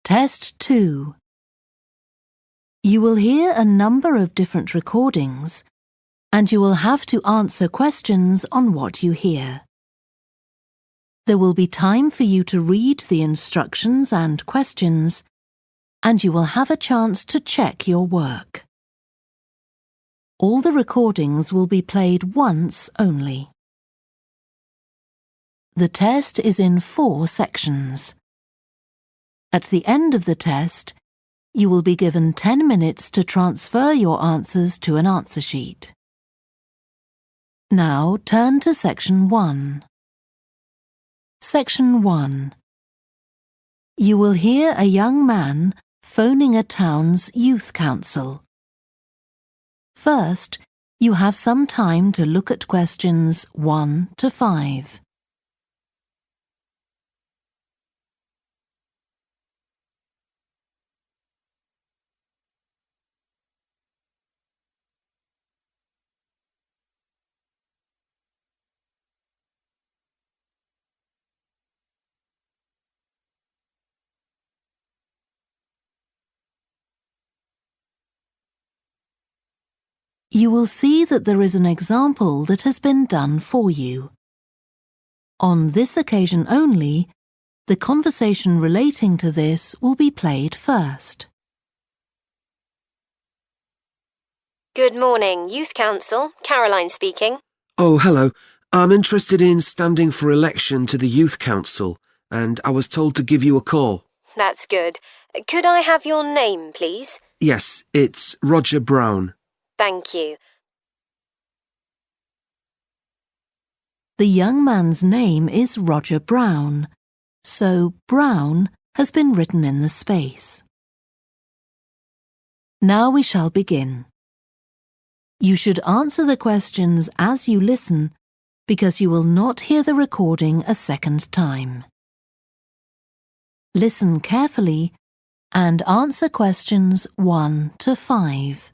Test 2. You will hear a number of different recordings, and you will have to answer questions on what you hear. There will be time for you to read the instructions and questions, and you will have a chance to check your work. All the recordings will be played once only. The test is in 4 sections. At the end of the test, you will be given 10 minutes to transfer your answers to an answer sheet. Now turn to Section 1. Section 1. You will hear a young man phoning a town's youth council. First, you have some time to look at questions 1 to 5. You will see that there is an example that has been done for you. On this occasion only, the conversation relating to this will be played first. Good morning, Youth Council. Caroline speaking. Oh, hello. I'm interested in standing for election to the Youth Council, and I was told to give you a call. That's good. Could I have your name, please? Yes, it's Roger Brown. Thank you. The young man's name is Roger Brown, so Brown has been written in the space. Now we shall begin. You should answer the questions as you listen, because you will not hear the recording a second time. Listen carefully and answer questions 1 to 5.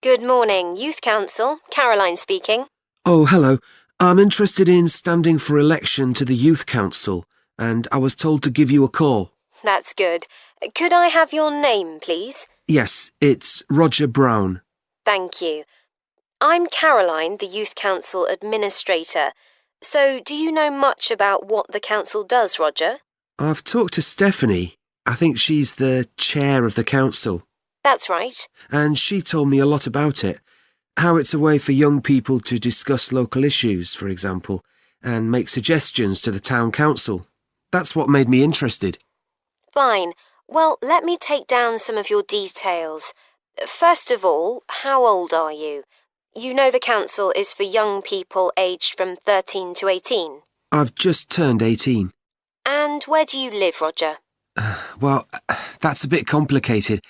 Good morning, Youth Council. Caroline speaking. Oh, hello. I'm interested in standing for election to the Youth Council, and I was told to give you a call. That's good. Could I have your name, please? Yes, it's Roger Brown. Thank you. I'm Caroline, the Youth Council Administrator. So, do you know much about what the council does, Roger? I've talked to Stephanie. I think she's the chair of the council. That's right. And she told me a lot about it. How it's a way for young people to discuss local issues, for example, and make suggestions to the town council. That's what made me interested. Fine. Well, let me take down some of your details. First of all, how old are you? You know the council is for young people aged from 13 to 18. I've just turned 18. And where do you live, Roger? Well, that's a bit complicated.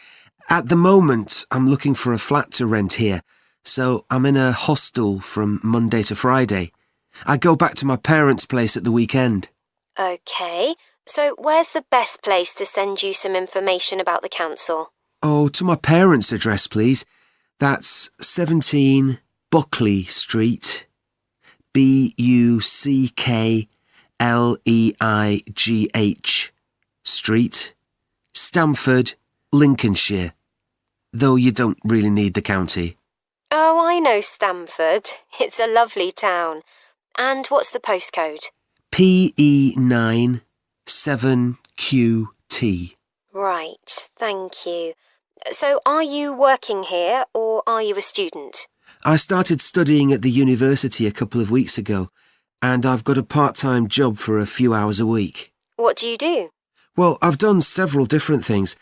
At the moment, I'm looking for a flat to rent here, so I'm in a hostel from Monday to Friday. I go back to my parents' place at the weekend. OK, so where's the best place to send you some information about the council? Oh, to my parents' address, please. That's 17 Buckley Street, Buckleigh Street, Stamford, Lincolnshire. Though you don't really need the county. Oh, I know Stamford. It's a lovely town. And what's the postcode? PE9 7QT. Right, thank you. So are you working here or are you a student? I started studying at the university a couple of weeks ago, and I've got a part-time job for a few hours a week. What do you do? Well, I've done several different things.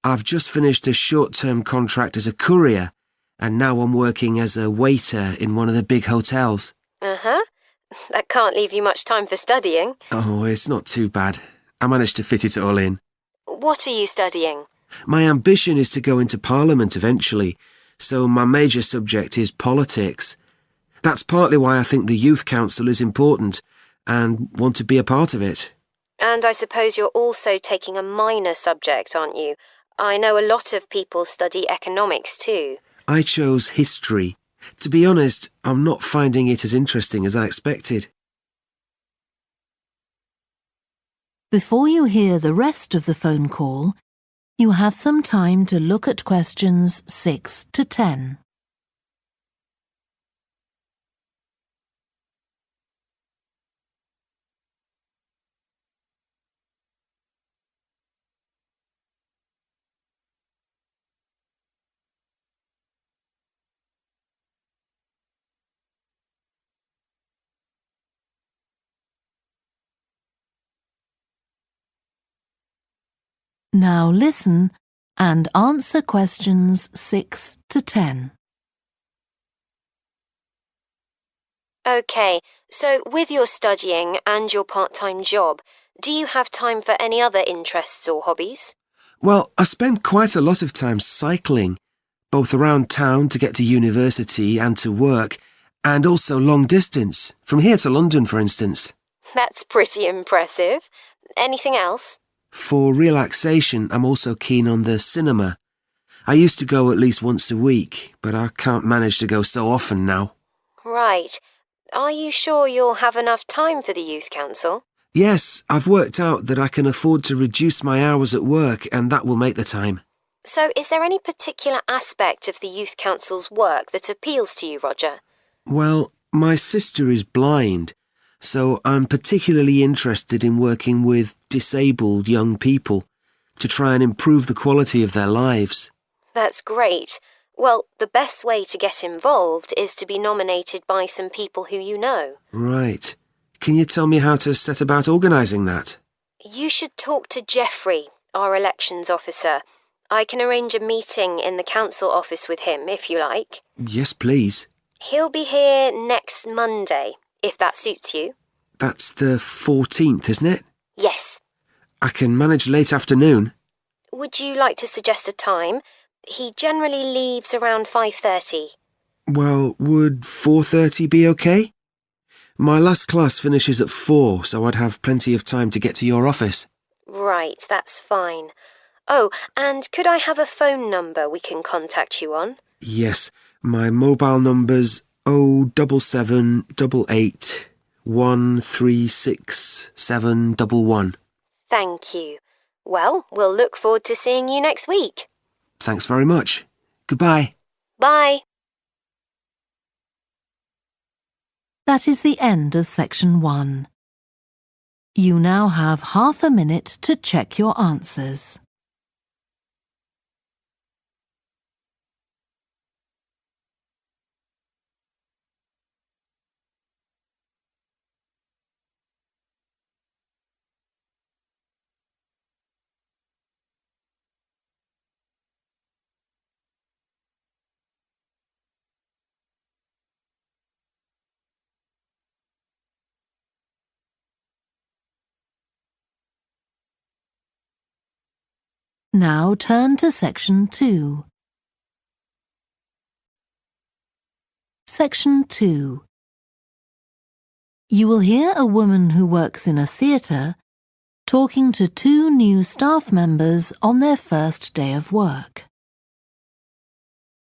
I've just finished a short-term contract as a courier, and now I'm working as a waiter in one of the big hotels. Uh-huh. That can't leave you much time for studying. Oh, it's not too bad. I managed to fit it all in. What are you studying? My ambition is to go into Parliament eventually, so my major subject is politics. That's partly why I think the Youth Council is important and want to be a part of it. And I suppose you're also taking a minor subject, aren't you? I know a lot of people study economics too. I chose history. To be honest, I'm not finding it as interesting as I expected. Before you hear the rest of the phone call, you have some time to look at questions 6 to 10. Now listen and answer questions 6 to 10. OK, so with your studying and your part-time job, do you have time for any other interests or hobbies? Well, I spend quite a lot of time cycling, both around town to get to university and to work, and also long distance, from here to London, for instance. That's pretty impressive. Anything else? For relaxation, I'm also keen on the cinema. I used to go at least once a week, but I can't manage to go so often now. Right. Are you sure you'll have enough time for the Youth Council? Yes, I've worked out that I can afford to reduce my hours at work, and that will make the time. So is there any particular aspect of the Youth Council's work that appeals to you, Roger? Well, my sister is blind, so I'm particularly interested in working with disabled young people to try and improve the quality of their lives. That's great. Well, the best way to get involved is to be nominated by some people who you know. Right. Can you tell me how to set about organising that? You should talk to Jeffrey, our elections officer. I can arrange a meeting in the council office with him, if you like. Yes, please. He'll be here next Monday, if that suits you. That's the 14th, isn't it? Yes. I can manage late afternoon. Would you like to suggest a time? He generally leaves around 5:30. Well, would 4:30 be okay? My last class finishes at 4, so I'd have plenty of time to get to your office. Right, that's fine. Oh, and could I have a phone number we can contact you on? Yes, my mobile number's 07788 136 711. Thank you. Well, we'll look forward to seeing you next week. Thanks very much. Goodbye. Bye. That is the end of section 1. You now have half a minute to check your answers. Now turn to section 2. Section 2. You will hear a woman who works in a theatre talking to 2 new staff members on their first day of work.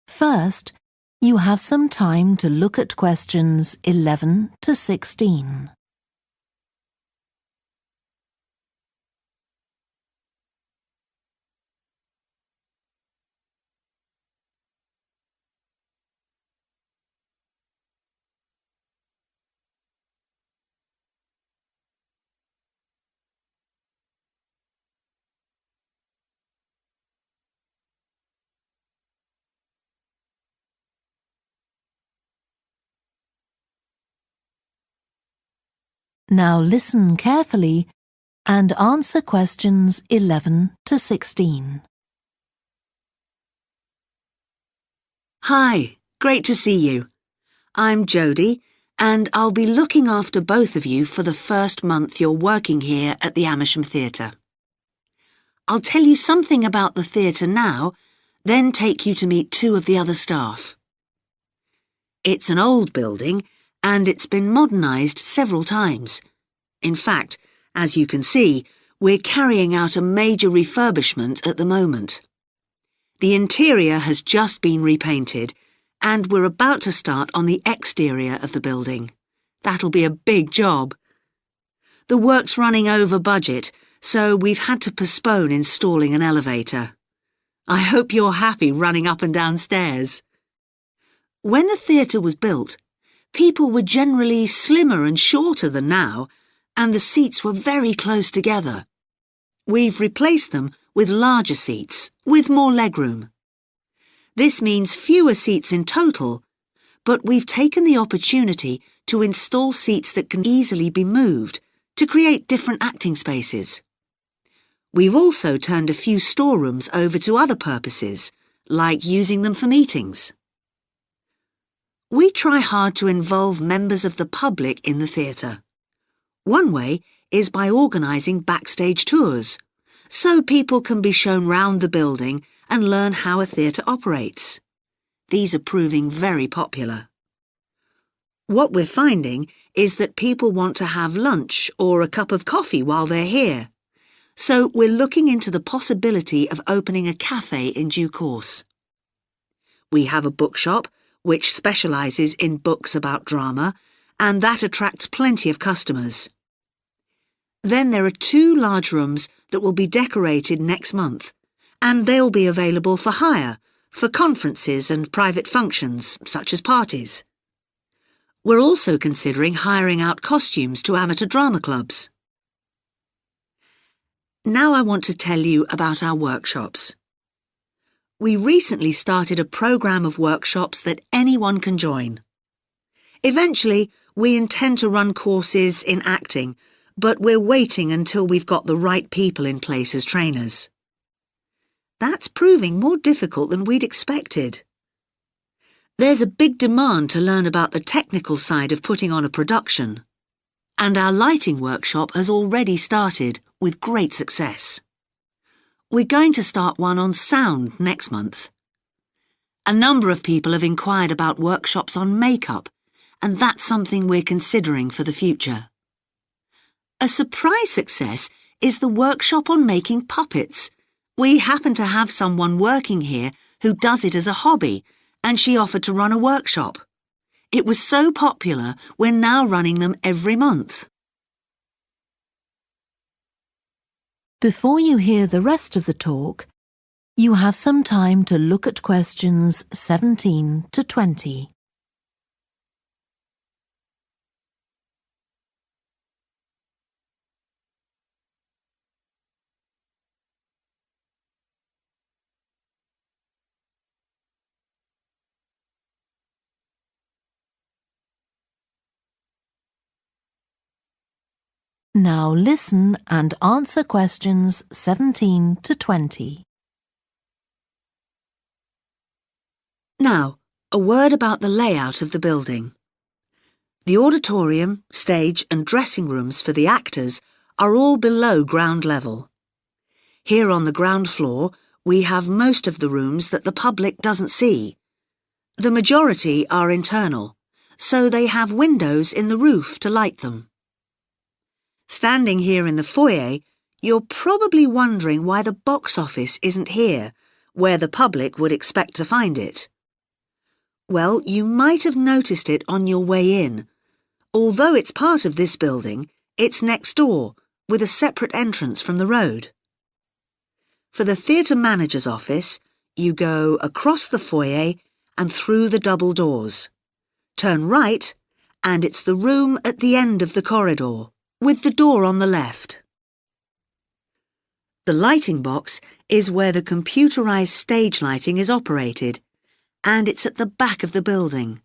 First, you have some time to look at questions 11 to 16. Now listen carefully and answer questions 11 to 16. Hi, great to see you. I'm Jodie, and I'll be looking after both of you for the first month you're working here at the Amersham Theatre. I'll tell you something about the theatre now, then take you to meet 2 of the other staff. It's an old building, and it's been modernised several times. In fact, as you can see, we're carrying out a major refurbishment at the moment. The interior has just been repainted, and we're about to start on the exterior of the building. That'll be a big job. The work's running over budget, so we've had to postpone installing an elevator. I hope you're happy running up and down stairs. When the theatre was built, people were generally slimmer and shorter than now, and the seats were very close together. We've replaced them with larger seats, with more legroom. This means fewer seats in total, but we've taken the opportunity to install seats that can easily be moved to create different acting spaces. We've also turned a few storerooms over to other purposes, like using them for meetings. We try hard to involve members of the public in the theatre. One way is by organising backstage tours, so people can be shown round the building and learn how a theatre operates. These are proving very popular. What we're finding is that people want to have lunch or a cup of coffee while they're here, so we're looking into the possibility of opening a cafe in due course. We have a bookshop which specialises in books about drama, and that attracts plenty of customers. Then there are 2 large rooms that will be decorated next month, and they'll be available for hire, for conferences and private functions, such as parties. We're also considering hiring out costumes to amateur drama clubs. Now I want to tell you about our workshops. We recently started a programme of workshops that anyone can join. Eventually, we intend to run courses in acting, but we're waiting until we've got the right people in place as trainers. That's proving more difficult than we'd expected. There's a big demand to learn about the technical side of putting on a production, and our lighting workshop has already started with great success. We're going to start one on sound next month. A number of people have inquired about workshops on makeup, and that's something we're considering for the future. A surprise success is the workshop on making puppets. We happen to have someone working here who does it as a hobby, and she offered to run a workshop. It was so popular, we're now running them every month. Before you hear the rest of the talk, you have some time to look at questions 17 to 20. Now listen and answer questions 17 to 20. Now, a word about the layout of the building. The auditorium, stage and dressing rooms for the actors are all below ground level. Here on the ground floor, we have most of the rooms that the public doesn't see. The majority are internal, so they have windows in the roof to light them. Standing here in the foyer, you're probably wondering why the box office isn't here, where the public would expect to find it. Well, you might have noticed it on your way in. Although it's part of this building, it's next door, with a separate entrance from the road. For the theatre manager's office, you go across the foyer and through the double doors. Turn right, and it's the room at the end of the corridor, with the door on the left. The lighting box is where the computerized stage lighting is operated, and it's at the back of the building.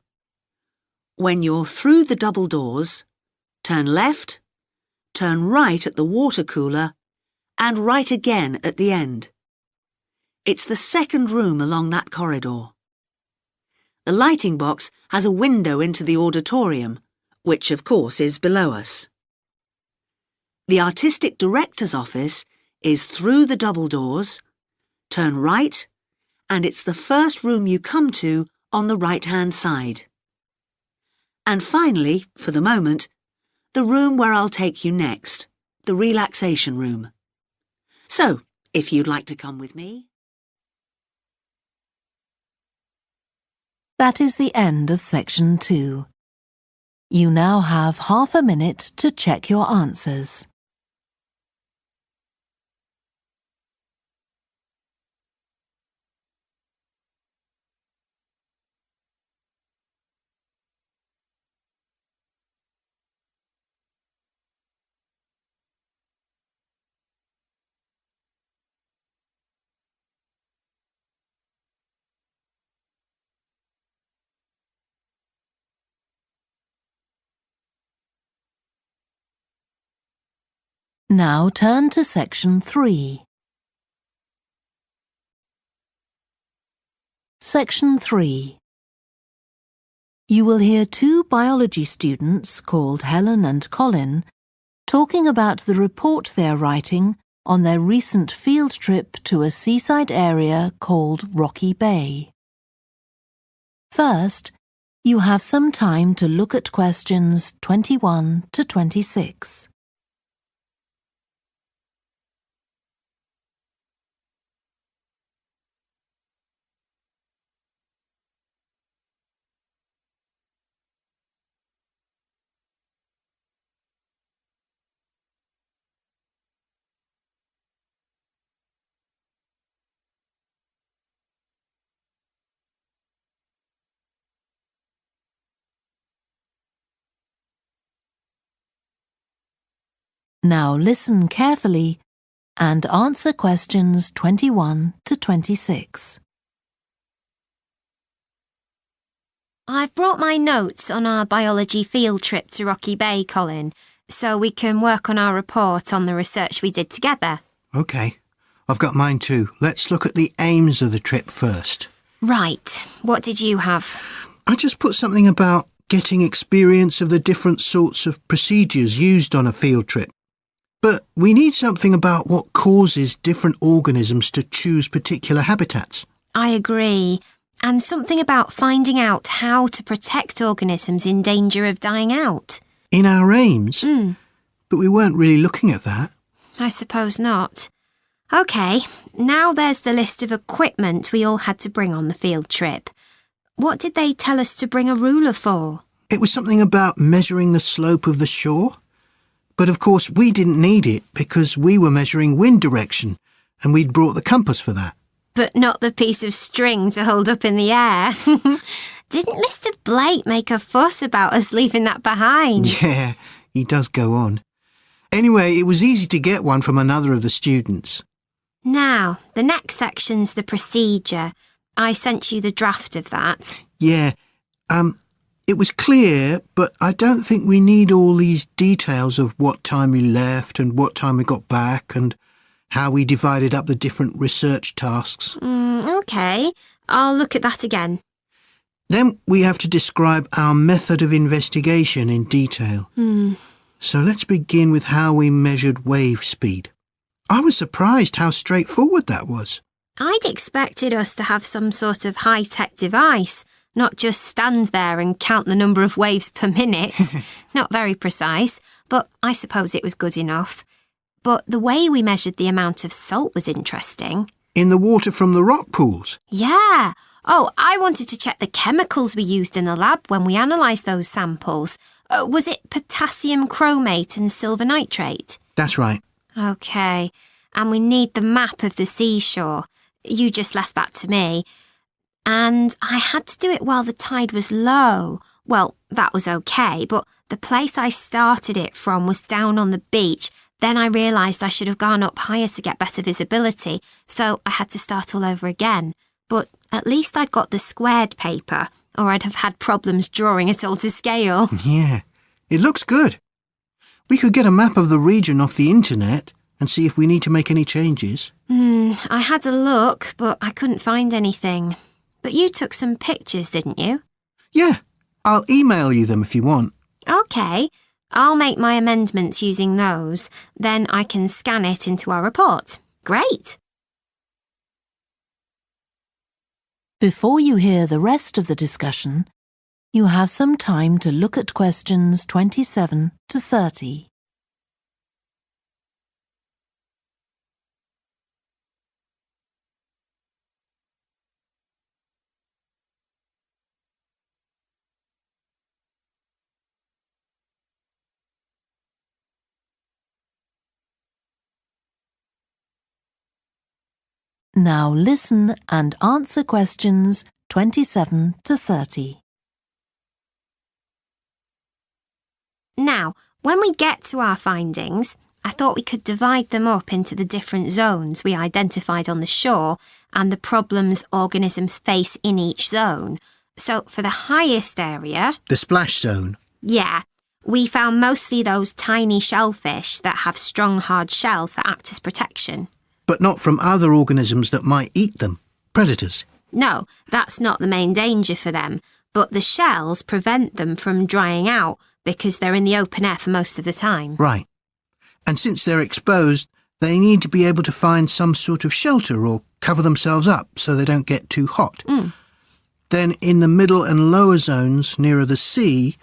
When you're through the double doors, turn left, turn right at the water cooler, and right again at the end. It's the second room along that corridor. The lighting box has a window into the auditorium, which of course is below us. The artistic director's office is through the double doors, turn right, and it's the first room you come to on the right-hand side. And finally, for the moment, the room where I'll take you next, the relaxation room. So, if you'd like to come with me. That is the end of section 2. You now have half a minute to check your answers. Now turn to Section 3. Section 3. You will hear two biology students called Helen and Colin talking about the report they are writing on their recent field trip to a seaside area called Rocky Bay. First, you have some time to look at questions 21 to 26. Now listen carefully and answer questions 21 to 26. I've brought my notes on our biology field trip to Rocky Bay, Colin, so we can work on our report on the research we did together. OK. I've got mine too. Let's look at the aims of the trip first. Right. What did you have? I just put something about getting experience of the different sorts of procedures used on a field trip. But we need something about what causes different organisms to choose particular habitats. I agree. And something about finding out how to protect organisms in danger of dying out. In our aims? But we weren't really looking at that. I suppose not. OK, now there's the list of equipment we all had to bring on the field trip. What did they tell us to bring a ruler for? It was something about measuring the slope of the shore. But of course we didn't need it because we were measuring wind direction and we'd brought the compass for that. But not the piece of string to hold up in the air. Didn't Mr. Blake make a fuss about us leaving that behind? Yeah, he does go on. Anyway, it was easy to get one from another of the students. Now, the next section's the procedure. I sent you the draft of that. Yeah, it was clear, but I don't think we need all these details of what time we left and what time we got back and how we divided up the different research tasks. OK, I'll look at that again. Then we have to describe our method of investigation in detail. So let's begin with how we measured wave speed. I was surprised how straightforward that was. I'd expected us to have some sort of high-tech device, not just stand there and count the number of waves per minute. Not very precise, but I suppose it was good enough. But the way we measured the amount of salt was interesting. In the water from the rock pools? Yeah. Oh, I wanted to check the chemicals we used in the lab when we analysed those samples. Was it potassium chromate and silver nitrate? That's right. OK. And we need the map of the seashore. You just left that to me. And I had to do it while the tide was low. Well, that was OK, but the place I started it from was down on the beach. Then I realised I should have gone up higher to get better visibility, so I had to start all over again. But at least I'd got the squared paper, or I'd have had problems drawing it all to scale. Yeah, it looks good. We could get a map of the region off the internet and see if we need to make any changes. I had a look, but I couldn't find anything. But you took some pictures, didn't you? Yeah, I'll email you them if you want. OK. I'll make my amendments using those. Then I can scan it into our report. Great. Before you hear the rest of the discussion, you have some time to look at questions 27 to 30. Now listen and answer questions 27 to 30. Now, when we get to our findings, I thought we could divide them up into the different zones we identified on the shore and the problems organisms face in each zone. So for the highest area... The splash zone? Yeah, We found mostly those tiny shellfish that have strong, hard shells that act as protection. But not from other organisms that might eat them, predators. No, that's not the main danger for them, but the shells prevent them from drying out because they're in the open air for most of the time. Right. And since they're exposed, they need to be able to find some sort of shelter or cover themselves up so they don't get too hot. Then in the middle and lower zones, nearer the sea,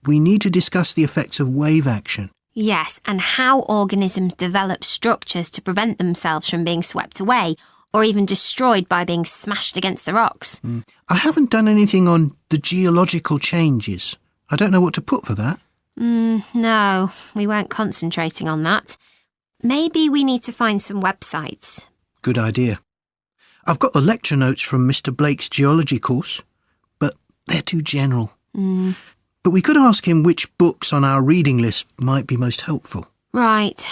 we need to discuss the effects of wave action. Yes, and how organisms develop structures to prevent themselves from being swept away or even destroyed by being smashed against the rocks. I haven't done anything on the geological changes. I don't know what to put for that. No, we weren't concentrating on that. Maybe we need to find some websites. Good idea. I've got the lecture notes from Mr. Blake's geology course, but they're too general. But we could ask him which books on our reading list might be most helpful. Right.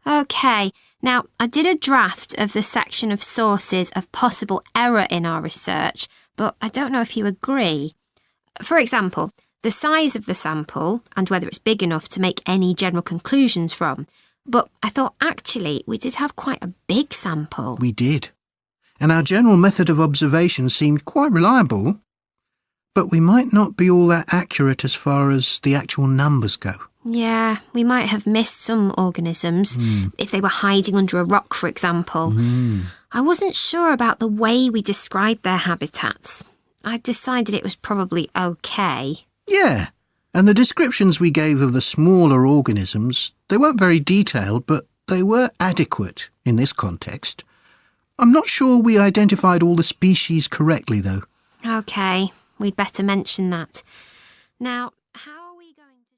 OK. Now, I did a draft of the section of sources of possible error in our research, but I don't know if you agree. For example, the size of the sample and whether it's big enough to make any general conclusions from. But I thought actually we did have quite a big sample. We did. And our general method of observation seemed quite reliable. But we might not be all that accurate as far as the actual numbers go. Yeah, we might have missed some organisms, if they were hiding under a rock, for example. I wasn't sure about the way we described their habitats. I decided it was probably OK. Yeah, and the descriptions we gave of the smaller organisms, they weren't very detailed, but they were adequate in this context. I'm not sure we identified all the species correctly, though. OK, we'd better mention that. Now, how are we going to...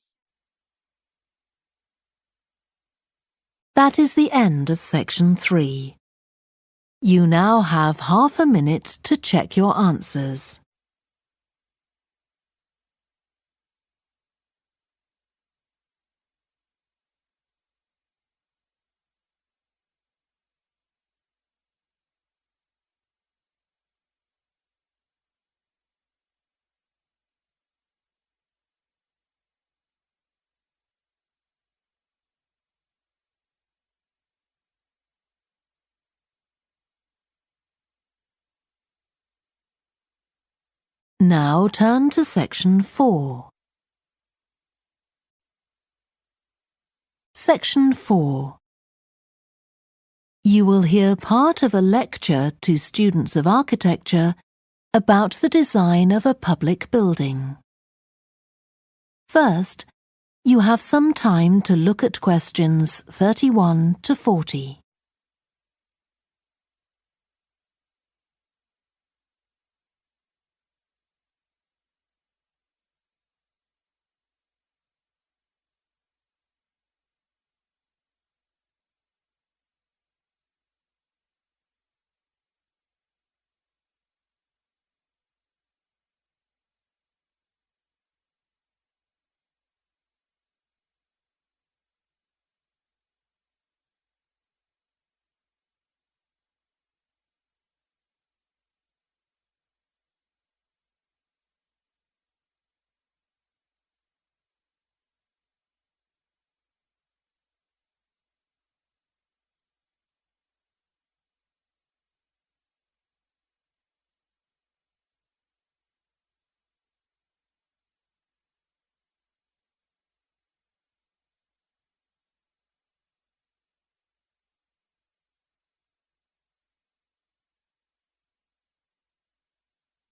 That is the end of section 3. You now have half a minute to check your answers. Now turn to section 4. Section 4. You will hear part of a lecture to students of architecture about the design of a public building. First, you have some time to look at questions 31 to 40.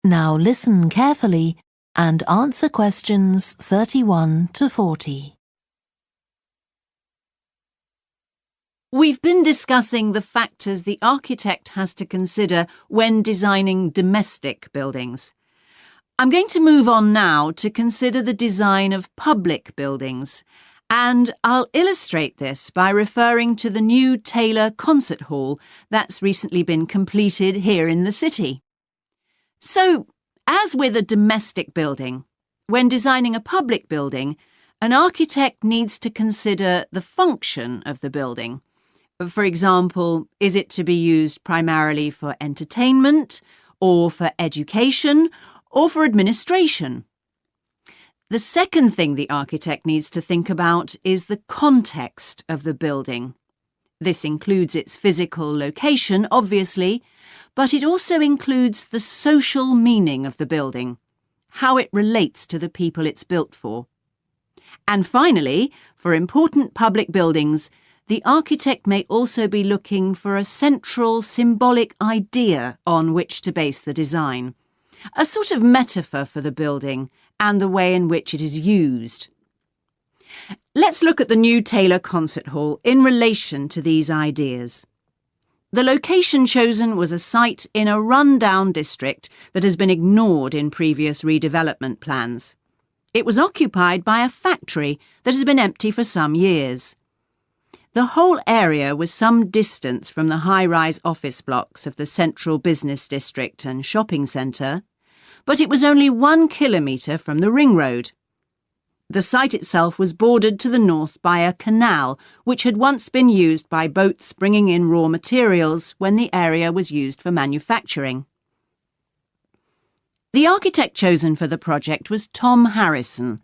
Now listen carefully and answer questions 31 to 40. We've been discussing the factors the architect has to consider when designing domestic buildings. I'm going to move on now to consider the design of public buildings, and I'll illustrate this by referring to the new Taylor Concert Hall that's recently been completed here in the city. So, as with a domestic building, when designing a public building, an architect needs to consider the function of the building. For example, is it to be used primarily for entertainment, or for education, or for administration? The second thing the architect needs to think about is the context of the building. This includes its physical location, obviously, but it also includes the social meaning of the building, how it relates to the people it's built for. And finally, for important public buildings, the architect may also be looking for a central symbolic idea on which to base the design, a sort of metaphor for the building and the way in which it is used. Let's look at the new Taylor Concert Hall in relation to these ideas. The location chosen was a site in a run-down district that has been ignored in previous redevelopment plans. It was occupied by a factory that has been empty for some years. The whole area was some distance from the high-rise office blocks of the central business district and shopping centre, but it was only 1 kilometre from the ring road. The site itself was bordered to the north by a canal which had once been used by boats bringing in raw materials when the area was used for manufacturing. The architect chosen for the project was Tom Harrison.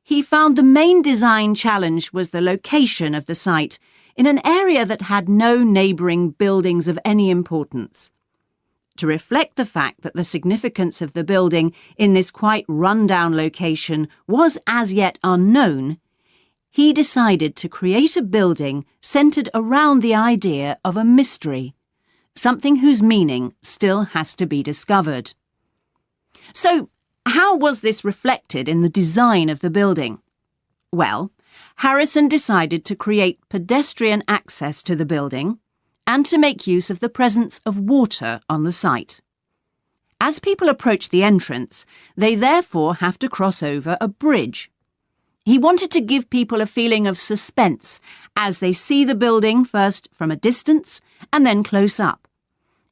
He found the main design challenge was the location of the site in an area that had no neighbouring buildings of any importance. To reflect the fact that the significance of the building in this quite run-down location was as yet unknown, he decided to create a building centred around the idea of a mystery, something whose meaning still has to be discovered. So, how was this reflected in the design of the building? Well, Harrison decided to create pedestrian access to the building and to make use of the presence of water on the site. As people approach the entrance, they therefore have to cross over a bridge. He wanted to give people a feeling of suspense as they see the building first from a distance and then close up.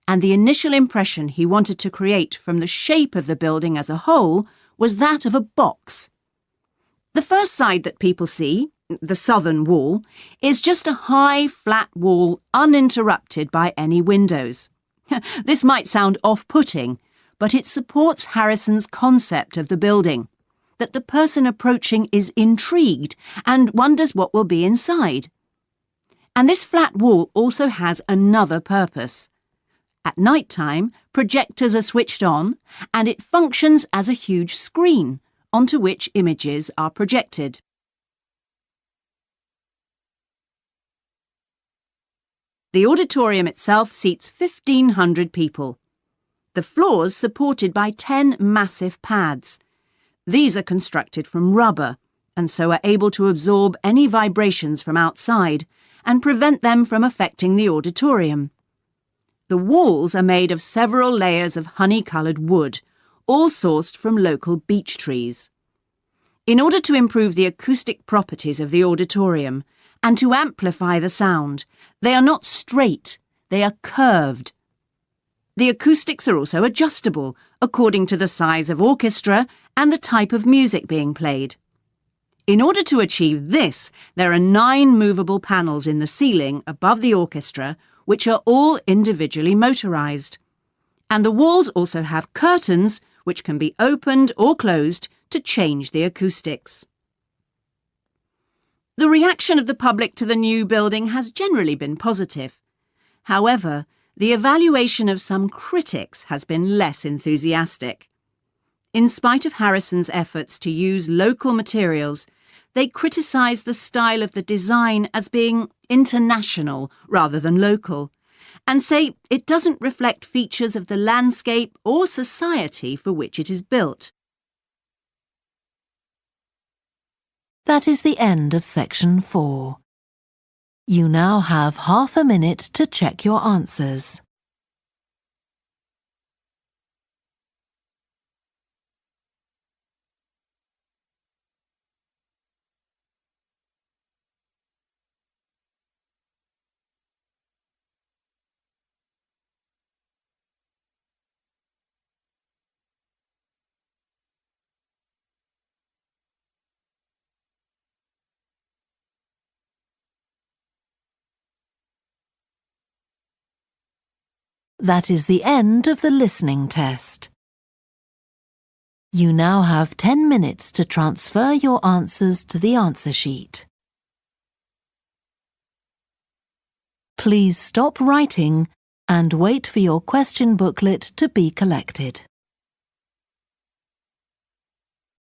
And the initial impression he wanted to create from the shape of the building as a whole was that of a box. The first side that people see, the southern wall, is just a high, flat wall uninterrupted by any windows. This might sound off-putting, but it supports Harrison's concept of the building, that the person approaching is intrigued and wonders what will be inside. And this flat wall also has another purpose. At night time, projectors are switched on, and it functions as a huge screen onto which images are projected. The auditorium itself seats 1,500 people. The floors supported by 10 massive pads. These are constructed from rubber and so are able to absorb any vibrations from outside and prevent them from affecting the auditorium. The walls are made of several layers of honey-coloured wood, all sourced from local beech trees. In order to improve the acoustic properties of the auditorium and to amplify the sound, they are not straight, they are curved. The acoustics are also adjustable according to the size of orchestra and the type of music being played. In order to achieve this, there are 9 movable panels in the ceiling above the orchestra, which are all individually motorised. And the walls also have curtains, which can be opened or closed to change the acoustics. The reaction of the public to the new building has generally been positive. However, the evaluation of some critics has been less enthusiastic. In spite of Harrison's efforts to use local materials, they criticise the style of the design as being international rather than local, and say it doesn't reflect features of the landscape or society for which it is built. That is the end of section 4. You now have half a minute to check your answers. That is the end of the listening test. You now have 10 minutes to transfer your answers to the answer sheet. Please stop writing and wait for your question booklet to be collected.